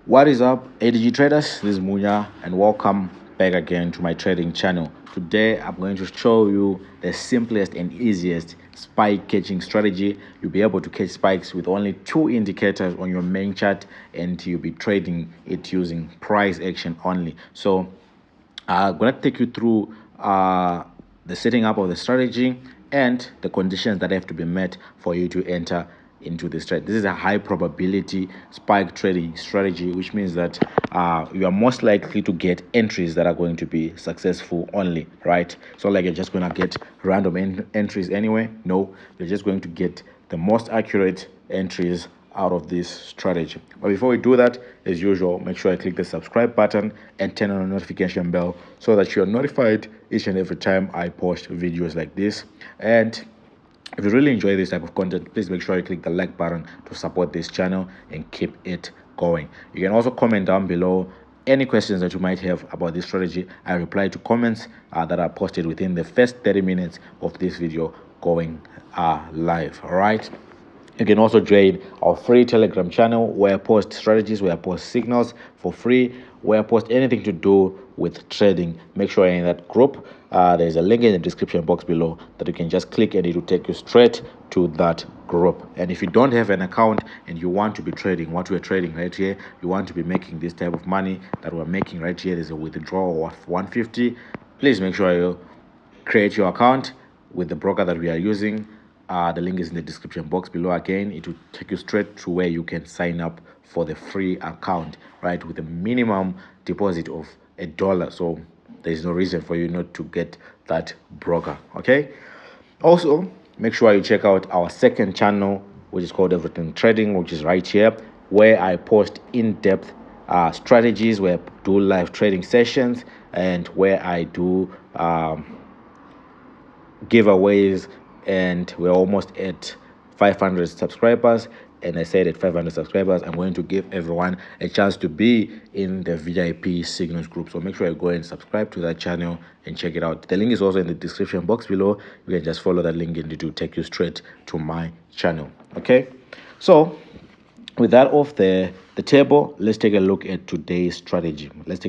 What is up, ADG traders? This is Munya, and welcome back again to my trading channel. Today, I'm going to show you the simplest and easiest spike catching strategy. You'll be able to catch spikes with only two indicators on your main chart, and you'll be trading it using price action only. So, I'm going to take you through the setting up of the strategy and the conditions that have to be met for you to enter into this trade. This is a high probability spike trading strategy, which means that you are most likely to get entries that are going to be successful only, right? So like you're just going to get random entries anyway. No, you're just going to get the most accurate entries out of this strategy. But before we do that, as usual, make sure I click the subscribe button and turn on the notification bell so that you're notified each and every time I post videos like this. And if you really enjoy this type of content, please make sure you click the like button to support this channel and keep it going. You can also comment down below any questions that you might have about this strategy. I reply to comments that are posted within the first 30 minutes of this video going live. All right. You can also join our free Telegram channel where I post strategies, where I post signals for free, where I post anything to do with trading. Make sure you're in that group. There's a link in the description box below that you can just click and it will take you straight to that group. And if you don't have an account and you want to be trading what we're trading right here, you want to be making this type of money that we're making right here, there's a withdrawal of 150. Please make sure you create your account with the broker that we are using. The link is in the description box below. Again, it will take you straight to where you can sign up for the free account, right, with a minimum deposit of $1. So there's no reason for you not to get that broker. Okay, also make sure you check out our second channel, which is called Everything Trading, which is right here, where I post in-depth strategies, where I do live trading sessions, and where I do giveaways. And we're almost at 500 subscribers, and I said at 500 subscribers I'm going to give everyone a chance to be in the VIP signals group. So make sure you go and subscribe to that channel and check it out. The link is also in the description box below. You can just follow that link and it will take you straight to my channel. Okay, so with that off the table, let's take a look at today's strategy. This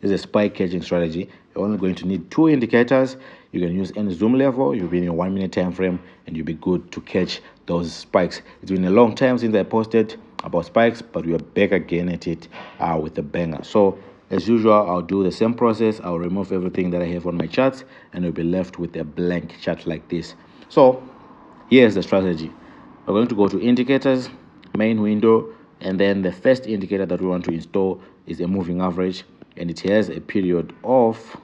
is a spike catching strategy. You're only going to need two indicators. You can use any zoom level. You'll be in a 1 minute time frame and you'll be good to catch those spikes. It's been a long time since I posted about spikes, but we are back again at it with a banger. So as usual, I'll do the same process. I'll remove everything that I have on my charts and we'll be left with a blank chart like this. So here's the strategy. We're going to go to indicators, main window, and then the first indicator that we want to install is a moving average, and it has a period of,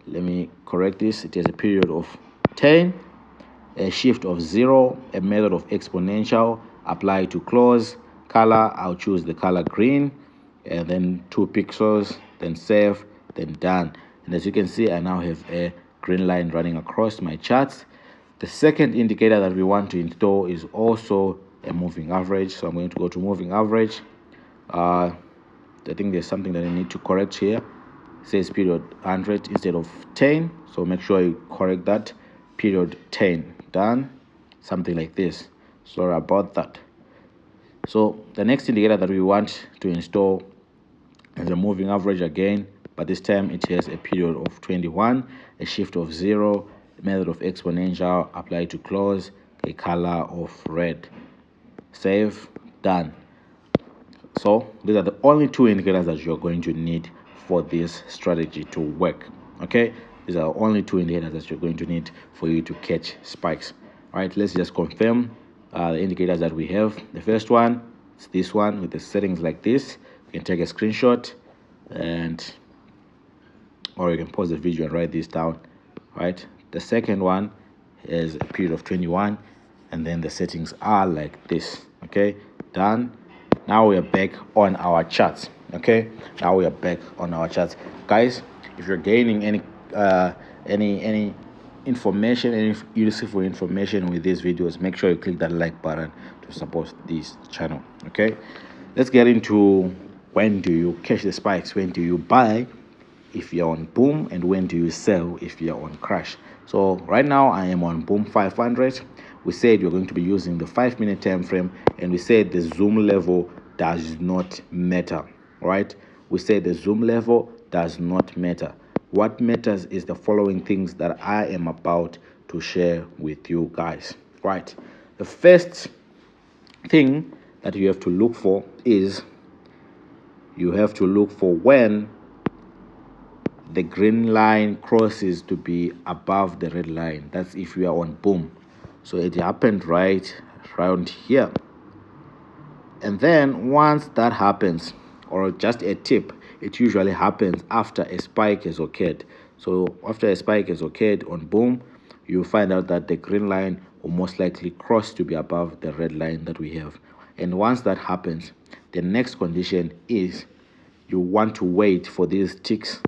let me correct this, it has a period of 10, a shift of 0, a method of exponential, apply to close, color, I'll choose the color green, and then 2 pixels, then save, then done. And as you can see, I now have a green line running across my charts. The second indicator that we want to install is also a moving average. So I'm going to go to moving average. I think there's something that I need to correct here. It says period 100 instead of 10. So make sure you correct that. Period 10. Done. Something like this. Sorry about that. So the next indicator that we want to install is a moving average again, but this time it has a period of 21, a shift of 0, method of exponential, apply to close, a color of red, save, done. So these are the only two indicators that you're going to need for this strategy to work. Okay, these are only two indicators that you're going to need for you to catch spikes. All right, let's just confirm the indicators that we have. The first one is this one with the settings like this. You can take a screenshot, and or you can pause the video and write this down. Right, the second one is a period of 21, and then the settings are like this. Okay, done. Now we are back on our charts. Okay, now we are back on our charts, guys. If you're gaining any information, any useful information with these videos, make sure you click that like button to support this channel. Okay, let's get into when do you catch the spikes, when do you buy if you're on boom, and when do you sell if you're on crash. So right now I am on boom 500. We said we're going to be using the 5 minute time frame, and we said the zoom level does not matter, right? We say the zoom level does not matter. What matters is the following things that I am about to share with you guys, right? The first thing that you have to look for is you have to look for when the green line crosses to be above the red line. That's if you are on boom. So it happened right around here. And then once that happens, or just a tip, it usually happens after a spike has occurred. So after a spike has occurred on boom, you find out that the green line will most likely cross to be above the red line that we have. And once that happens, the next condition is you want to wait for these ticks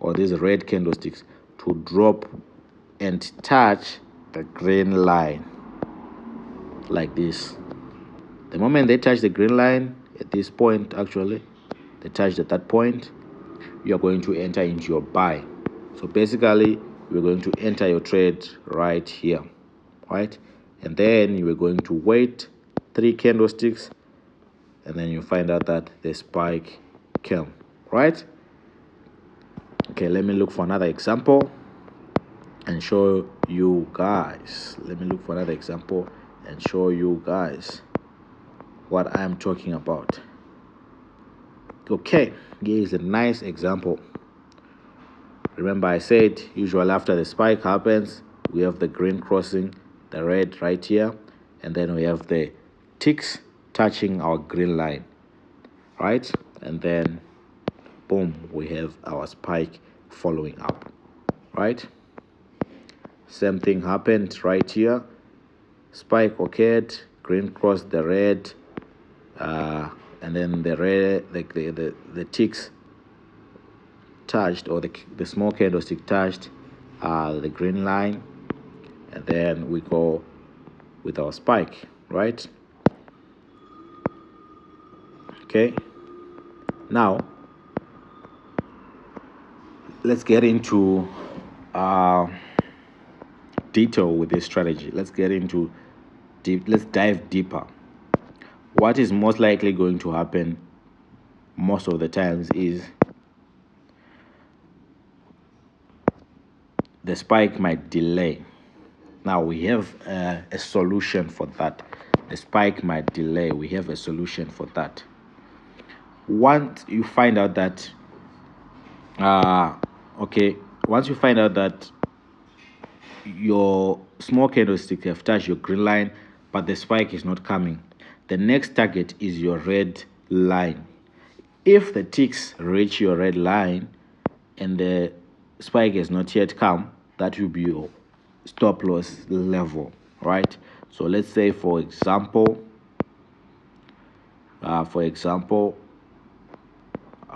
or these red candlesticks to drop and touch the green line like this. The moment they touch the green line at this point, actually they touched at that point, you are going to enter into your buy. So basically you're going to enter your trade right here, right? And then you are going to wait 3 candlesticks, and then you find out that the spike came, right? Okay, let me look for another example and show you guys. Let me look for another example and show you guys what I'm talking about. Okay, here is a nice example. Remember I said usually after the spike happens, we have the green crossing the red right here, and then we have the ticks touching our green line, right? And then boom, we have our spike following up, right? Same thing happened right here. Spike occurred, green crossed the red, and then the red, the ticks touched, or the small candlestick touched the green line, and then we go with our spike, right? Okay, now let's get into detail with this strategy. Let's dive deeper. What is most likely going to happen most of the times is the spike might delay. Now we have a solution for that. The spike might delay. We have a solution for that. Once you find out that once you find out that your small candlestick have touched your green line but the spike is not coming, the next target is your red line. If the ticks reach your red line and the spike has not yet come, that will be your stop loss level, right? So let's say for example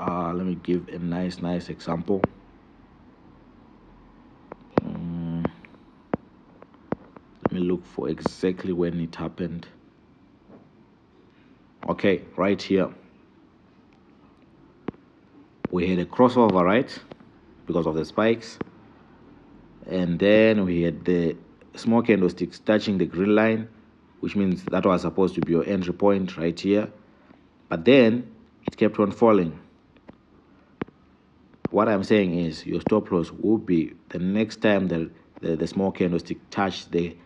let me give a nice example. Let me look for exactly when it happened. Okay, right here we had a crossover, right, because of the spikes, and then we had the small candlesticks touching the green line, which means that was supposed to be your entry point right here, but then it kept on falling. What I'm saying is your stop loss will be the next time the small candlestick touch the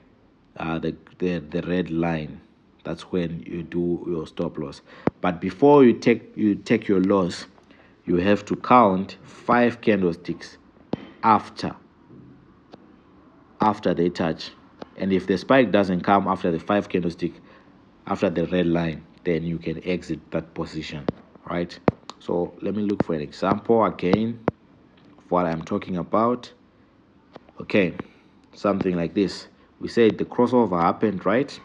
red line. That's when you do your stop loss. But before you take your loss, you have to count 5 candlesticks after they touch. And if the spike doesn't come after the 5 candlestick after the red line, then you can exit that position, right? So let me look for an example again of what I'm talking about. Okay, something like this. We said the crossover happened, right?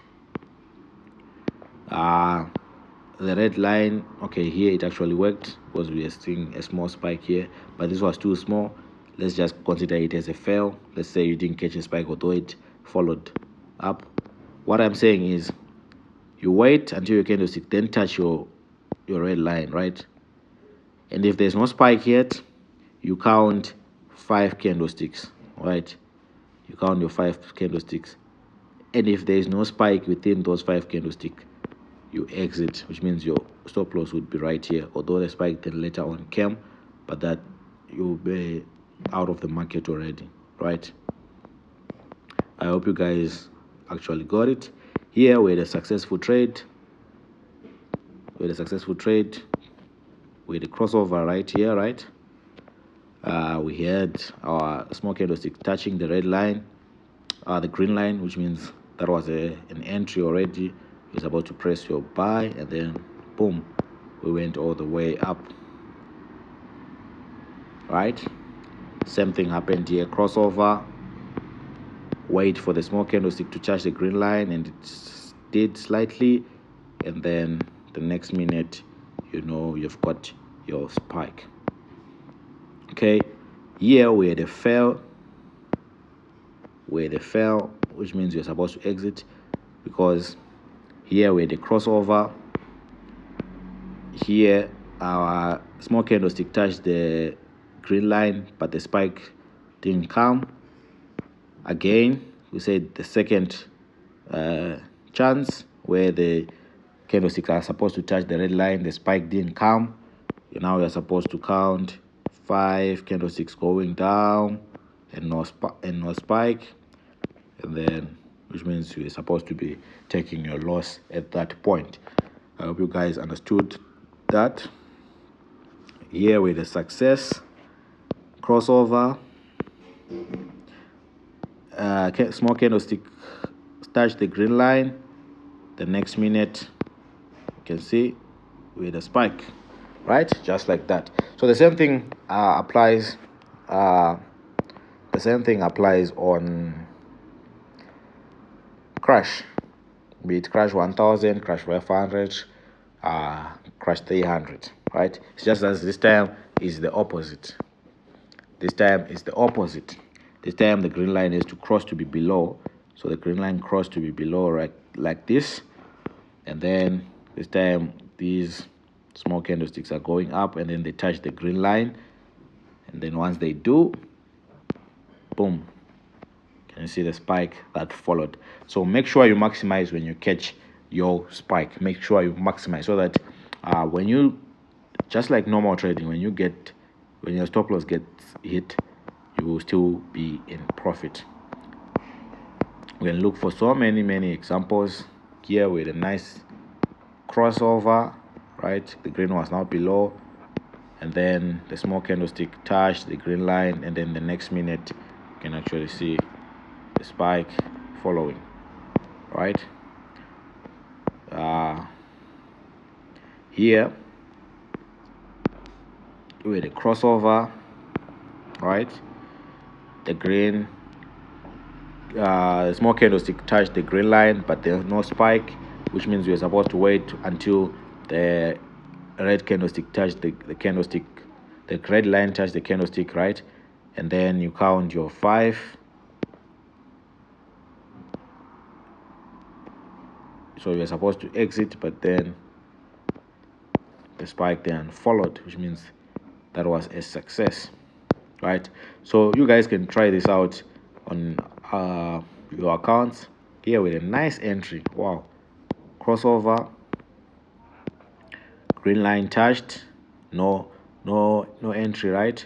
The red line, okay, here it actually worked because we are seeing a small spike here, but this was too small. Let's just consider it as a fail. Let's say you didn't catch a spike, although it followed up. What I'm saying is you wait until your candlestick then touch your red line, right? And if there's no spike yet, you count 5 candlesticks, right? You count your 5 candlesticks, and if there is no spike within those 5 candlesticks, you exit, which means your stop loss would be right here, although the spike then later on came, but that you'll be out of the market already, right? I hope you guys actually got it. Here we had a successful trade. We had a crossover right here, right? We had our small candlestick touching the red line, the green line, which means that was an entry already. It's about to press your buy, and then boom, we went all the way up, right? Same thing happened here, crossover, wait for the small candlestick to touch the green line, and it did slightly, and then the next minute, you've got your spike. Okay, here we had a fail, which means you're supposed to exit, because here we had a crossover. Here our small candlestick touched the green line, but the spike didn't come. Again, we said the second chance where the candlestick are supposed to touch the red line, the spike didn't come. Now you're supposed to count 5 candlesticks going down and no spike, and then, which means you're supposed to be taking your loss at that point. I hope you guys understood that. Here with a success crossover, small candlestick touch the green line. The next minute, you can see with a spike, right? Just like that. So the same thing applies. The same thing applies on crash, be it crash 1000, crash 500, crash 300, right? It's just as this time is the opposite. This time the green line is to cross to be below. So the green line crossed to be below, right, like this. And then this time these small candlesticks are going up, and then they touch the green line. And then once they do, boom, can you see the spike that followed? So make sure you maximize when you catch your spike. Make sure you maximize, so that when you, just like normal trading, when your stop loss gets hit, you will still be in profit. We can look for so many examples here with a nice crossover, right? The green was now below, and then the small candlestick touched the green line, and then the next minute you can actually see the spike following, right? Here with a crossover, right? The green, small candlestick touched the green line, but there's no spike, which means we're supposed to wait until the red candlestick touched the candlestick, the red line touched the candlestick, right? And then you count your 5. So you're supposed to exit, but then the spike then followed, which means that was a success, right? So you guys can try this out on your accounts here with a nice entry. Wow, crossover, green line touched, no entry, right?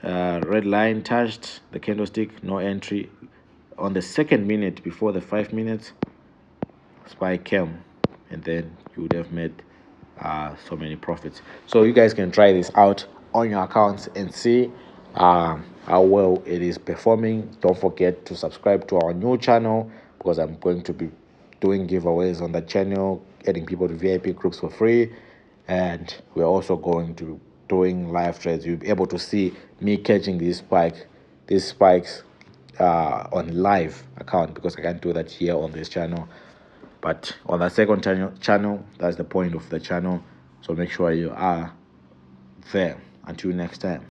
Red line touched the candlestick, no entry. On the second minute before the 5 minutes, spike came, and then you would have made so many profits. So you guys can try this out on your accounts and see how well it is performing. Don't forget to subscribe to our new channel, because I'm going to be doing giveaways on the channel, getting people to VIP groups for free, and we're also going to doing live trades. You'll be able to see me catching these spikes on live account, because I can't do that here on this channel. But on the second channel, that's the point of the channel. So make sure you are there. Until next time.